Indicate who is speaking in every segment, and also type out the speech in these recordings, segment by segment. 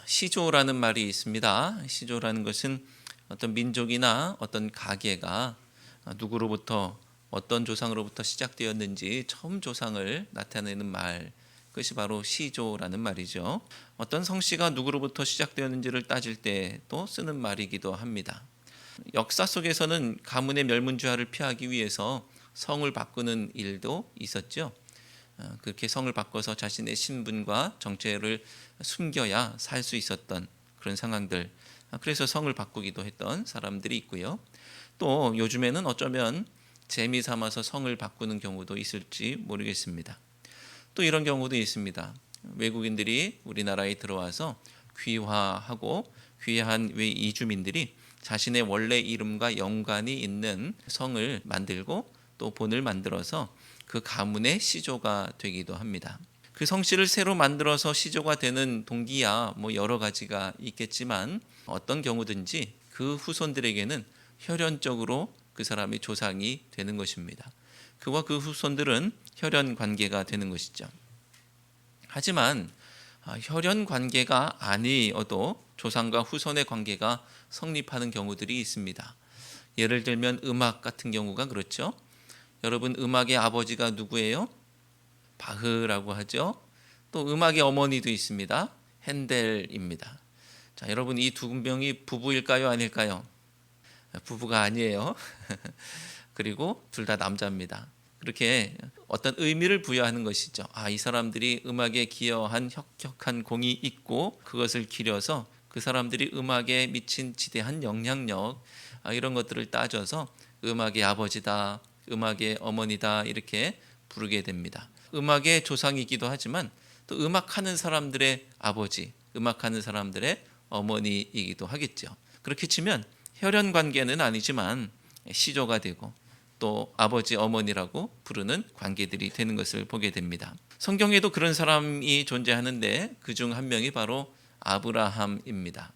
Speaker 1: 시조라는 말이 있습니다. 시조라는 것은 어떤 민족이나 어떤 가계가 누구로부터 어떤 조상으로부터 시작되었는지 처음 조상을 나타내는 말, 그것이 바로 시조라는 말이죠. 어떤 성씨가 누구로부터 시작되었는지를 따질 때 또 쓰는 말이기도 합니다. 역사 속에서는 가문의 멸문주화를 피하기 위해서 성을 바꾸는 일도 있었죠. 그렇게 성을 바꿔서 자신의 신분과 정체를 숨겨야 살 수 있었던 그런 상황들, 그래서 성을 바꾸기도 했던 사람들이 있고요. 또 요즘에는 어쩌면 재미 삼아서 성을 바꾸는 경우도 있을지 모르겠습니다. 또 이런 경우도 있습니다. 외국인들이 우리나라에 들어와서 귀화하고 귀한 이주민들이 자신의 원래 이름과 연관이 있는 성을 만들고 또 본을 만들어서 그 가문의 시조가 되기도 합니다. 그 성씨를 새로 만들어서 시조가 되는 동기야 여러 가지가 있겠지만 어떤 경우든지 그 후손들에게는 혈연적으로 그 사람이 조상이 되는 것입니다. 그와 그 후손들은 혈연 관계가 되는 것이죠. 하지만 혈연 관계가 아니어도 조상과 후손의 관계가 성립하는 경우들이 있습니다. 예를 들면 음악 같은 경우가 그렇죠. 여러분, 음악의 아버지가 누구예요? 바흐라고 하죠. 또 음악의 어머니도 있습니다. 핸델입니다. 자, 여러분, 이 두 명이 부부일까요, 아닐까요? 부부가 아니에요. 그리고 둘 다 남자입니다. 그렇게 어떤 의미를 부여하는 것이죠. 이 사람들이 음악에 기여한 혁혁한 공이 있고 그것을 기려서 그 사람들이 음악에 미친 지대한 영향력, 이런 것들을 따져서 음악의 아버지다, 음악의 어머니다, 이렇게 부르게 됩니다. 음악의 조상이기도 하지만 또 음악하는 사람들의 아버지, 음악하는 사람들의 어머니이기도 하겠죠. 그렇게 치면 혈연 관계는 아니지만 시조가 되고 또 아버지, 어머니라고 부르는 관계들이 되는 것을 보게 됩니다. 성경에도 그런 사람이 존재하는데 그중 한 명이 바로 아브라함입니다.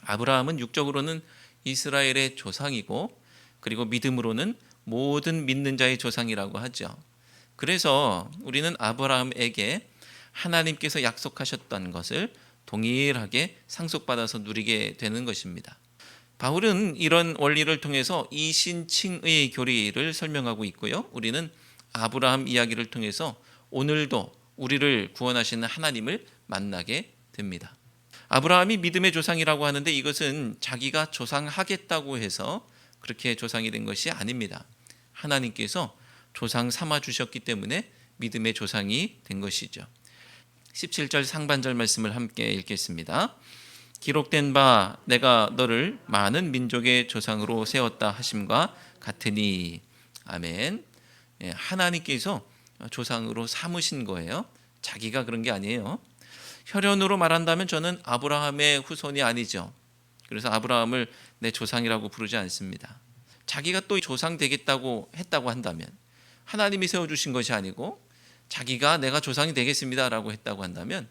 Speaker 1: 아브라함은 육적으로는 이스라엘의 조상이고 그리고 믿음으로는 모든 믿는 자의 조상이라고 하죠. 그래서 우리는 아브라함에게 하나님께서 약속하셨던 것을 동일하게 상속받아서 누리게 되는 것입니다. 바울은 이런 원리를 통해서 이신칭의 교리를 설명하고 있고요. 우리는 아브라함 이야기를 통해서 오늘도 우리를 구원하시는 하나님을 만나게 됩니다. 아브라함이 믿음의 조상이라고 하는데 이것은 자기가 조상하겠다고 해서 그렇게 조상이 된 것이 아닙니다. 하나님께서 조상 삼아 주셨기 때문에 믿음의 조상이 된 것이죠. 17절 상반절 말씀을 함께 읽겠습니다. 기록된 바 내가 너를 많은 민족의 조상으로 세웠다 하심과 같으니. 아멘. 하나님께서 조상으로 삼으신 거예요. 자기가 그런 게 아니에요. 혈연으로 말한다면 저는 아브라함의 후손이 아니죠. 그래서 아브라함을 내 조상이라고 부르지 않습니다. 자기가 또 조상 되겠다고 했다고 한다면, 하나님이 세워주신 것이 아니고 자기가 내가 조상이 되겠습니다라고 했다고 한다면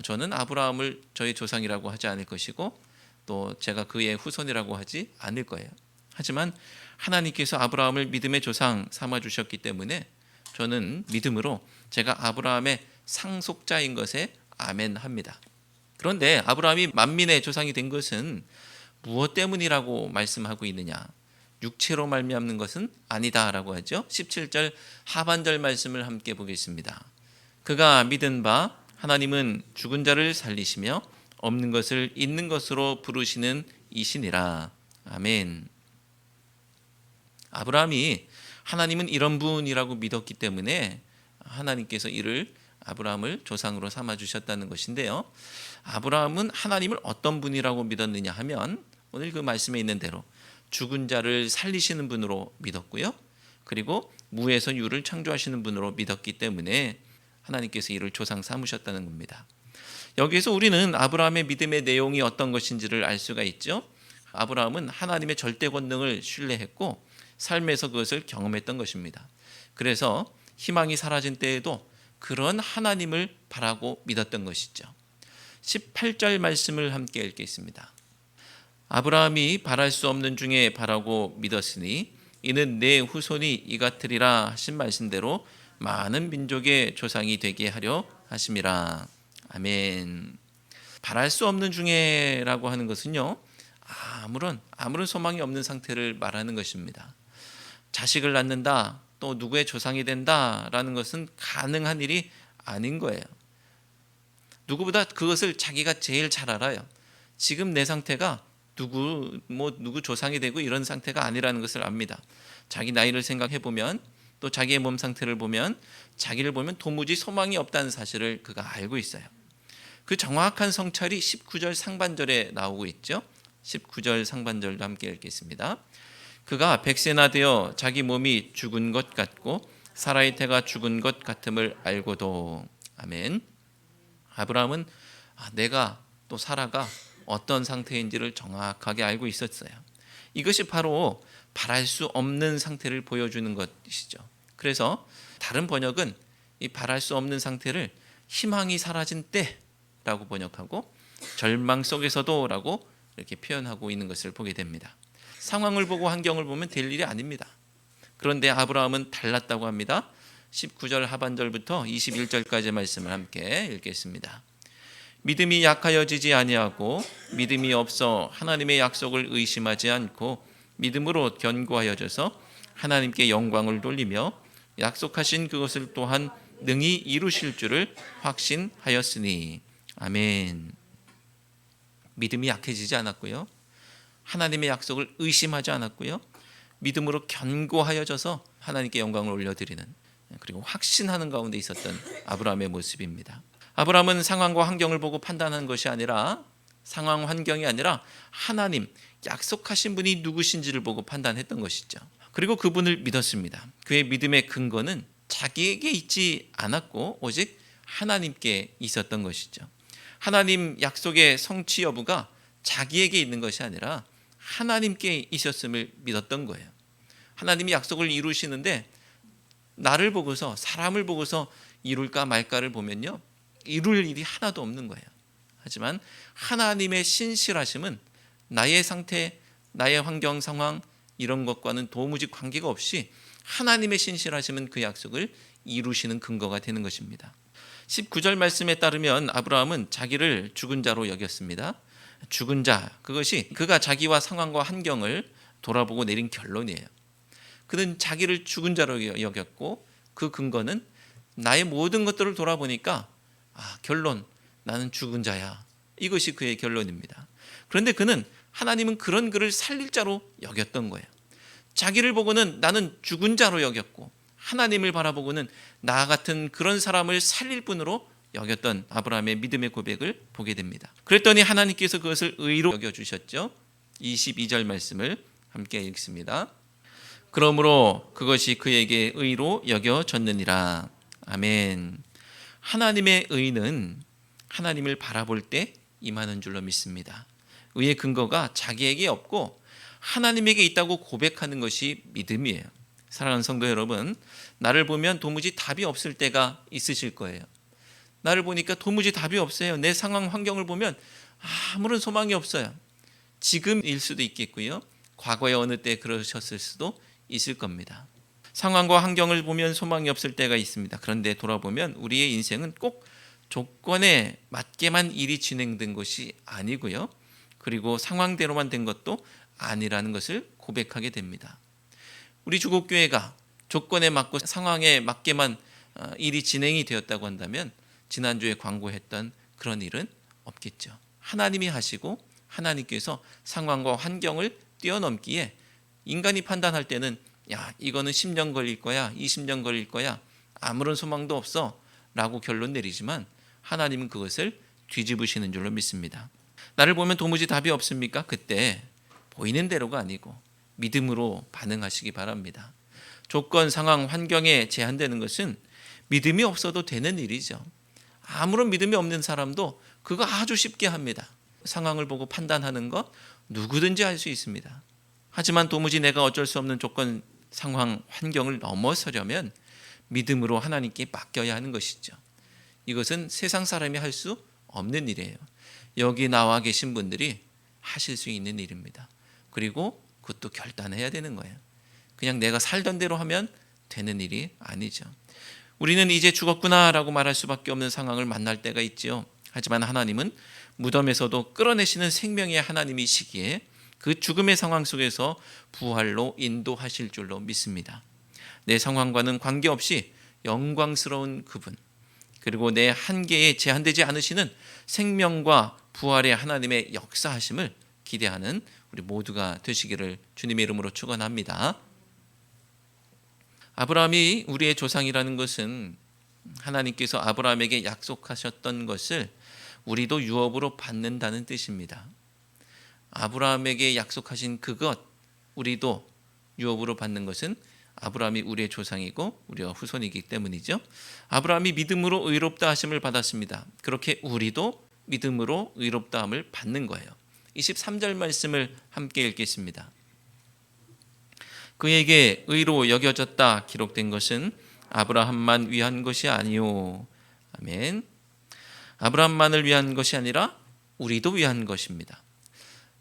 Speaker 1: 저는 아브라함을 저의 조상이라고 하지 않을 것이고 또 제가 그의 후손이라고 하지 않을 거예요. 하지만 하나님께서 아브라함을 믿음의 조상 삼아주셨기 때문에 저는 믿음으로 제가 아브라함의 상속자인 것에 아멘합니다. 그런데 아브라함이 만민의 조상이 된 것은 무엇 때문이라고 말씀하고 있느냐? 육체로 말미암는 것은 아니다라고 하죠. 17절 하반절 말씀을 함께 보겠습니다. 그가 믿은 바 하나님은 죽은 자를 살리시며 없는 것을 있는 것으로 부르시는 이시니라. 아멘. 아브라함이 하나님은 이런 분이라고 믿었기 때문에 하나님께서 이를 아브라함을 조상으로 삼아 주셨다는 것인데요. 아브라함은 하나님을 어떤 분이라고 믿었느냐 하면 오늘 그 말씀에 있는 대로 죽은 자를 살리시는 분으로 믿었고요. 그리고 무에서 유를 창조하시는 분으로 믿었기 때문에 하나님께서 이를 조상 삼으셨다는 겁니다. 여기에서 우리는 아브라함의 믿음의 내용이 어떤 것인지를 알 수가 있죠. 아브라함은 하나님의 절대 권능을 신뢰했고 삶에서 그것을 경험했던 것입니다. 그래서 희망이 사라진 때에도 그런 하나님을 바라고 믿었던 것이죠. 18절 말씀을 함께 읽겠습니다. 아브라함이 바랄 수 없는 중에 바라고 믿었으니 이는 내 후손이 이같으리라 하신 말씀대로 많은 민족의 조상이 되게 하려 하심이라. 아멘. 바랄 수 없는 중에라고 하는 것은요, 아무런 소망이 없는 상태를 말하는 것입니다. 자식을 낳는다, 또 누구의 조상이 된다라는 것은 가능한 일이 아닌 거예요. 누구보다 그것을 자기가 제일 잘 알아요. 지금 내 상태가 누구 조상이 되고 이런 상태가 아니라는 것을 압니다. 자기 나이를 생각해 보면, 또 자기의 몸 상태를 보면, 자기를 보면 도무지 소망이 없다는 사실을 그가 알고 있어요. 그 정확한 성찰이 19절 상반절에 나오고 있죠. 19절 상반절도 함께 읽겠습니다. 그가 100세나 되어 자기 몸이 죽은 것 같고 사라의 태가 죽은 것 같음을 알고도. 아멘. 아브라함은 내가 또 사라가 어떤 상태인지를 정확하게 알고 있었어요. 이것이 바로 바랄 수 없는 상태를 보여주는 것이죠. 그래서 다른 번역은 이 바랄 수 없는 상태를 희망이 사라진 때라고 번역하고 절망 속에서도 라고 이렇게 표현하고 있는 것을 보게 됩니다. 상황을 보고 환경을 보면 될 일이 아닙니다. 그런데 아브라함은 달랐다고 합니다. 19절 하반절부터 21절까지 말씀을 함께 읽겠습니다. 믿음이 약하여지지 아니하고 믿음이 없어 하나님의 약속을 의심하지 않고 믿음으로 견고하여져서 하나님께 영광을 돌리며 약속하신 그것을 또한 능히 이루실 줄을 확신하였으니. 아멘. 믿음이 약해지지 않았고요. 하나님의 약속을 의심하지 않았고요. 믿음으로 견고하여져서 하나님께 영광을 올려드리는, 그리고 확신하는 가운데 있었던 아브라함의 모습입니다. 아브라함은 상황과 환경을 보고 판단한 것이 아니라, 상황 환경이 아니라 하나님, 약속하신 분이 누구신지를 보고 판단했던 것이죠. 그리고 그분을 믿었습니다. 그의 믿음의 근거는 자기에게 있지 않았고 오직 하나님께 있었던 것이죠. 하나님 약속의 성취 여부가 자기에게 있는 것이 아니라 하나님께 있었음을 믿었던 거예요. 하나님이 약속을 이루시는데 나를 보고서, 사람을 보고서 이룰까 말까를 보면요, 이룰 일이 하나도 없는 거예요. 하지만 하나님의 신실하심은 나의 상태, 나의 환경 상황 이런 것과는 도무지 관계가 없이 하나님의 신실하심은 그 약속을 이루시는 근거가 되는 것입니다. 19절 말씀에 따르면 아브라함은 자기를 죽은 자로 여겼습니다. 죽은 자, 그것이 그가 자기와 상황과 환경을 돌아보고 내린 결론이에요. 그는 자기를 죽은 자로 여겼고 그 근거는 나의 모든 것들을 돌아보니까 결론, 나는 죽은 자야. 이것이 그의 결론입니다. 그런데 하나님은 그런 그를 살릴 자로 여겼던 거예요. 자기를 보고는 나는 죽은 자로 여겼고 하나님을 바라보고는 나 같은 그런 사람을 살릴 분으로 여겼던 아브라함의 믿음의 고백을 보게 됩니다. 그랬더니 하나님께서 그것을 의로 여겨주셨죠. 22절 말씀을 함께 읽습니다. 그러므로 그것이 그에게 의로 여겨졌느니라. 아멘. 하나님의 의는 하나님을 바라볼 때 임하는 줄로 믿습니다. 의의 근거가 자기에게 없고 하나님에게 있다고 고백하는 것이 믿음이에요. 사랑하는 성도 여러분, 나를 보면 도무지 답이 없을 때가 있으실 거예요. 나를 보니까 도무지 답이 없어요. 내 상황 환경을 보면 아무런 소망이 없어요. 지금일 수도 있겠고요. 과거에 어느 때 그러셨을 수도 있을 겁니다. 상황과 환경을 보면 소망이 없을 때가 있습니다. 그런데 돌아보면 우리의 인생은 꼭 조건에 맞게만 일이 진행된 것이 아니고요. 그리고 상황대로만 된 것도 아니라는 것을 고백하게 됩니다. 우리 주곡교회가 조건에 맞고 상황에 맞게만 일이 진행이 되었다고 한다면 지난주에 광고했던 그런 일은 없겠죠. 하나님이 하시고 하나님께서 상황과 환경을 뛰어넘기에 인간이 판단할 때는 이거는 10년 걸릴 거야, 20년 걸릴 거야, 아무런 소망도 없어 라고 결론 내리지만 하나님은 그것을 뒤집으시는 줄로 믿습니다. 나를 보면 도무지 답이 없습니까? 그때 보이는 대로가 아니고 믿음으로 반응하시기 바랍니다. 조건, 상황, 환경에 제한되는 것은 믿음이 없어도 되는 일이죠. 아무런 믿음이 없는 사람도 그거 아주 쉽게 합니다. 상황을 보고 판단하는 것 누구든지 할 수 있습니다. 하지만 도무지 내가 어쩔 수 없는 조건, 상황, 환경을 넘어서려면 믿음으로 하나님께 맡겨야 하는 것이죠. 이것은 세상 사람이 할 수 없는 일이에요. 여기 나와 계신 분들이 하실 수 있는 일입니다. 그리고 그것도 결단해야 되는 거예요. 그냥 내가 살던 대로 하면 되는 일이 아니죠. 우리는 이제 죽었구나라고 말할 수밖에 없는 상황을 만날 때가 있지요. 하지만 하나님은 무덤에서도 끌어내시는 생명의 하나님이시기에 그 죽음의 상황 속에서 부활로 인도하실 줄로 믿습니다. 내 상황과는 관계없이 영광스러운 그분, 그리고 내 한계에 제한되지 않으시는 생명과 부활의 하나님의 역사하심을 기대하는 우리 모두가 되시기를 주님의 이름으로 축원합니다. 아브라함이 우리의 조상이라는 것은 하나님께서 아브라함에게 약속하셨던 것을 우리도 유업으로 받는다는 뜻입니다. 아브라함에게 약속하신 그것, 우리도 유업으로 받는 것은 아브라함이 우리의 조상이고 우리가 후손이기 때문이죠. 아브라함이 믿음으로 의롭다 하심을 받았습니다. 그렇게 우리도 믿음으로 의롭다 함을 받는 거예요. 23절 말씀을 함께 읽겠습니다. 그에게 의로 여겨졌다 기록된 것은 아브라함만 위한 것이 아니요. 아멘. 아브라함만을 위한 것이 아니라 우리도 위한 것입니다.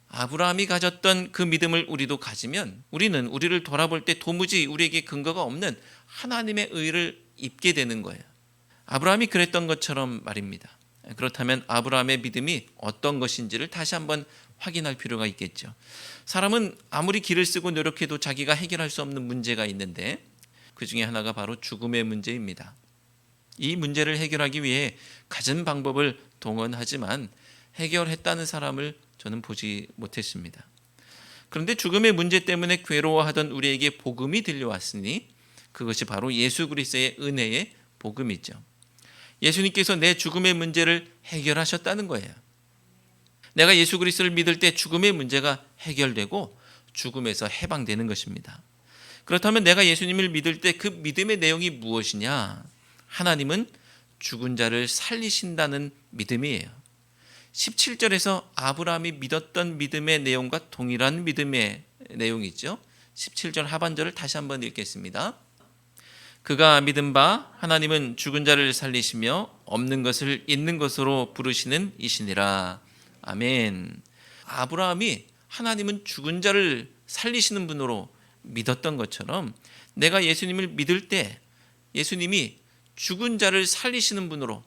Speaker 1: 아브라함이 가졌던 그 믿음을 우리도 가지면 우리는 우리를 돌아볼 때 도무지 우리에게 근거가 없는 하나님의 의를 입게 되는 거예요. 아브라함이 그랬던 것처럼 말입니다. 그렇다면 아브라함의 믿음이 어떤 것인지를 다시 한번 확인할 필요가 있겠죠. 사람은 아무리 길을 쓰고 노력해도 자기가 해결할 수 없는 문제가 있는데 그 중에 하나가 바로 죽음의 문제입니다. 이 문제를 해결하기 위해 갖은 방법을 동원하지만 해결했다는 사람을 저는 보지 못했습니다. 그런데 죽음의 문제 때문에 괴로워하던 우리에게 복음이 들려왔으니 그것이 바로 예수 그리스도의 은혜의 복음이죠. 예수님께서 내 죽음의 문제를 해결하셨다는 거예요. 내가 예수 그리스도를 믿을 때 죽음의 문제가 해결되고 죽음에서 해방되는 것입니다. 그렇다면 내가 예수님을 믿을 때 그 믿음의 내용이 무엇이냐? 하나님은 죽은 자를 살리신다는 믿음이에요. 17절에서 아브라함이 믿었던 믿음의 내용과 동일한 믿음의 내용이죠. 17절 하반절을 다시 한번 읽겠습니다. 그가 믿은 바 하나님은 죽은 자를 살리시며 없는 것을 있는 것으로 부르시는 이시니라. 아멘. 아브라함이 하나님은 죽은 자를 살리시는 분으로 믿었던 것처럼 내가 예수님을 믿을 때 예수님이 죽은 자를 살리시는 분으로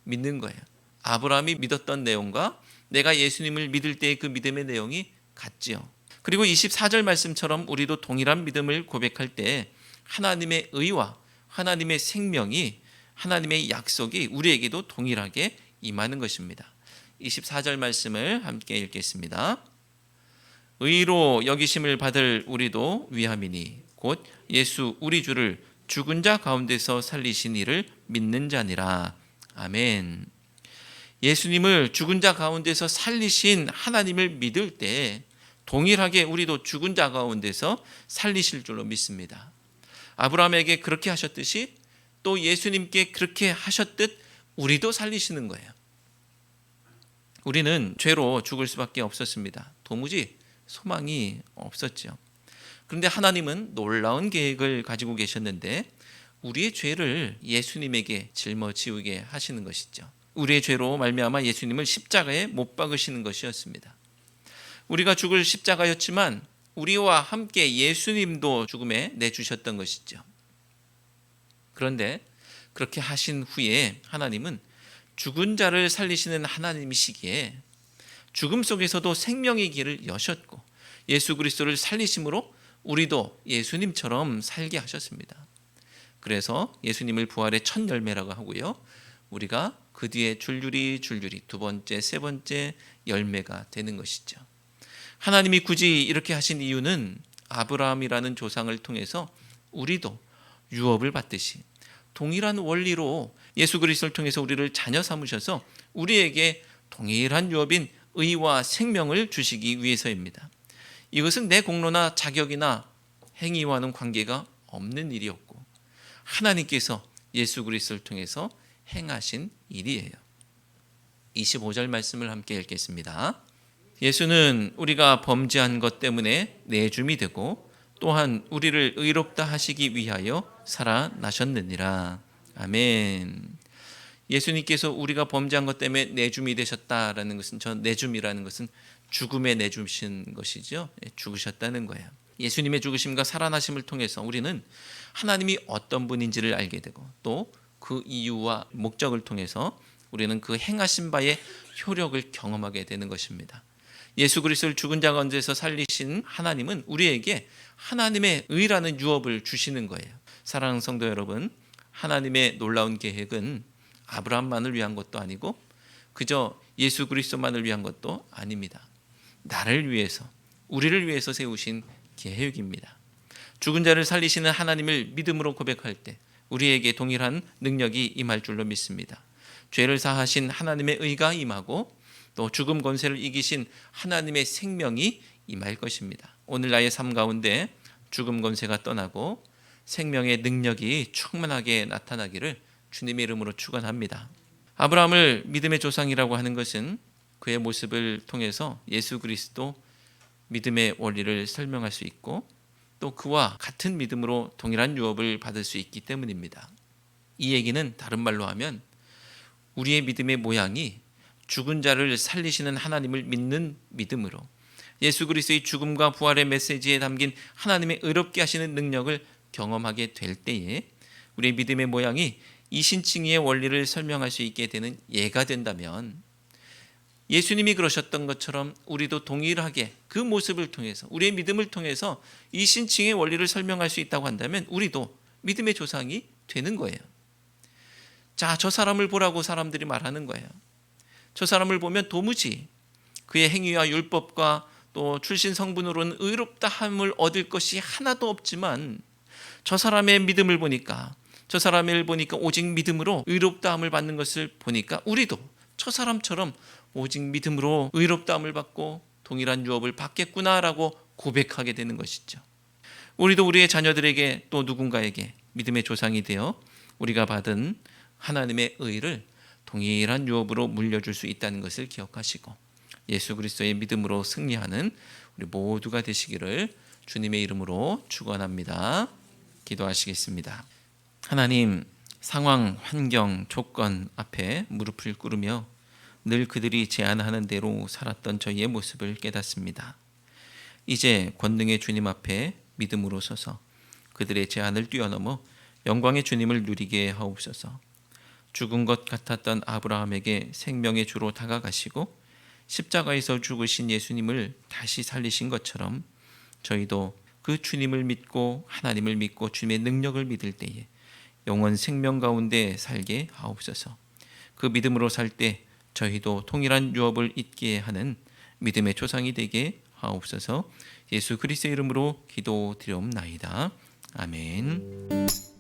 Speaker 1: 믿는 거예요. 아브라함이 믿었던 내용과 내가 예수님을 믿을 때의 그 믿음의 내용이 같지요. 그리고 24절 말씀처럼 우리도 동일한 믿음을 고백할 때 하나님의 의와 하나님의 생명이 하나님의 약속이 우리에게도 동일하게 임하는 것입니다. 24절 말씀을 함께 읽겠습니다. 의로 여기심을 받을 우리도 위함이니 곧 예수 우리 주를 죽은 자 가운데서 살리신 이를 믿는 자니라. 아멘. 예수님을 죽은 자 가운데서 살리신 하나님을 믿을 때 동일하게 우리도 죽은 자 가운데서 살리실 줄로 믿습니다. 아브라함에게 그렇게 하셨듯이 또 예수님께 그렇게 하셨듯 우리도 살리시는 거예요. 우리는 죄로 죽을 수밖에 없었습니다. 도무지 소망이 없었죠. 그런데 하나님은 놀라운 계획을 가지고 계셨는데 우리의 죄를 예수님에게 짊어지우게 하시는 것이죠. 우리의 죄로 말미암아 예수님을 십자가에 못 박으시는 것이었습니다. 우리가 죽을 십자가였지만 우리와 함께 예수님도 죽음에 내주셨던 것이죠. 그런데 그렇게 하신 후에 하나님은 죽은 자를 살리시는 하나님이시기에 죽음 속에서도 생명의 길을 여셨고 예수 그리스도를 살리심으로 우리도 예수님처럼 살게 하셨습니다. 그래서 예수님을 부활의 첫 열매라고 하고요. 우리가 그 뒤에 줄줄이 두 번째, 세 번째 열매가 되는 것이죠. 하나님이 굳이 이렇게 하신 이유는 아브라함이라는 조상을 통해서 우리도 유업을 받듯이 동일한 원리로 예수 그리스도를 통해서 우리를 자녀 삼으셔서 우리에게 동일한 유업인 의와 생명을 주시기 위해서입니다. 이것은 내 공로나 자격이나 행위와는 관계가 없는 일이었고 하나님께서 예수 그리스도를 통해서 행하신 일이에요. 25절 말씀을 함께 읽겠습니다. 예수는 우리가 범죄한 것 때문에 내줌이 되고 또한 우리를 의롭다 하시기 위하여 살아나셨느니라. 아멘. 예수님께서 우리가 범죄한 것 때문에 내줌이 되셨다라는 것은, 저 내줌이라는 것은 죽음에 내주신 것이죠. 죽으셨다는 거예요. 예수님의 죽으심과 살아나심을 통해서 우리는 하나님이 어떤 분인지를 알게 되고, 또 그 이유와 목적을 통해서 우리는 그 행하신 바의 효력을 경험하게 되는 것입니다. 예수 그리스도를 죽은 자 가운데서 살리신 하나님은 우리에게 하나님의 의라는 유업을 주시는 거예요. 사랑하는 성도 여러분, 하나님의 놀라운 계획은 아브라함만을 위한 것도 아니고 그저 예수 그리스도만을 위한 것도 아닙니다. 나를 위해서, 우리를 위해서 세우신 계획입니다. 죽은 자를 살리시는 하나님을 믿음으로 고백할 때 우리에게 동일한 능력이 임할 줄로 믿습니다. 죄를 사하신 하나님의 의가 임하고, 또 죽음 권세를 이기신 하나님의 생명이 임할 것입니다. 오늘 나의 삶 가운데 죽음 권세가 떠나고 생명의 능력이 충만하게 나타나기를 주님의 이름으로 축원합니다. 아브라함을 믿음의 조상이라고 하는 것은 그의 모습을 통해서 예수 그리스도 믿음의 원리를 설명할 수 있고, 또 그와 같은 믿음으로 동일한 유업을 받을 수 있기 때문입니다. 이 얘기는 다른 말로 하면 우리의 믿음의 모양이 죽은 자를 살리시는 하나님을 믿는 믿음으로 예수 그리스도의 죽음과 부활의 메시지에 담긴 하나님의 의롭게 하시는 능력을 경험하게 될 때에 우리의 믿음의 모양이 이신칭의의 원리를 설명할 수 있게 되는 예가 된다면, 예수님이 그러셨던 것처럼 우리도 동일하게 그 모습을 통해서, 우리의 믿음을 통해서 이신칭의 원리를 설명할 수 있다고 한다면 우리도 믿음의 조상이 되는 거예요. 자, 저 사람을 보라고 사람들이 말하는 거예요. 저 사람을 보면 도무지 그의 행위와 율법과 또 출신 성분으로는 의롭다함을 얻을 것이 하나도 없지만, 저 사람의 믿음을 보니까, 저 사람을 보니까 오직 믿음으로 의롭다함을 받는 것을 보니까 우리도 저 사람처럼 오직 믿음으로 의롭다함을 받고 동일한 유업을 받겠구나라고 고백하게 되는 것이죠. 우리도 우리의 자녀들에게, 또 누군가에게 믿음의 조상이 되어 우리가 받은 하나님의 의를 동일한 유업으로 물려줄 수 있다는 것을 기억하시고, 예수 그리스도의 믿음으로 승리하는 우리 모두가 되시기를 주님의 이름으로 축원합니다. 기도하시겠습니다. 하나님, 상황, 환경, 조건 앞에 무릎을 꿇으며 늘 그들이 제안하는 대로 살았던 저희의 모습을 깨닫습니다. 이제 권능의 주님 앞에 믿음으로 서서 그들의 제안을 뛰어넘어 영광의 주님을 누리게 하옵소서. 죽은 것 같았던 아브라함에게 생명의 주로 다가가시고 십자가에서 죽으신 예수님을 다시 살리신 것처럼 저희도 그 주님을 믿고 하나님을 믿고 주님의 능력을 믿을 때에 영원 생명 가운데 살게 하옵소서. 그 믿음으로 살 때 저희도 동일한 유업을 잊게 하는 믿음의 조상이 되게 하옵소서. 예수 그리스도의 이름으로 기도드리옵나이다. 아멘.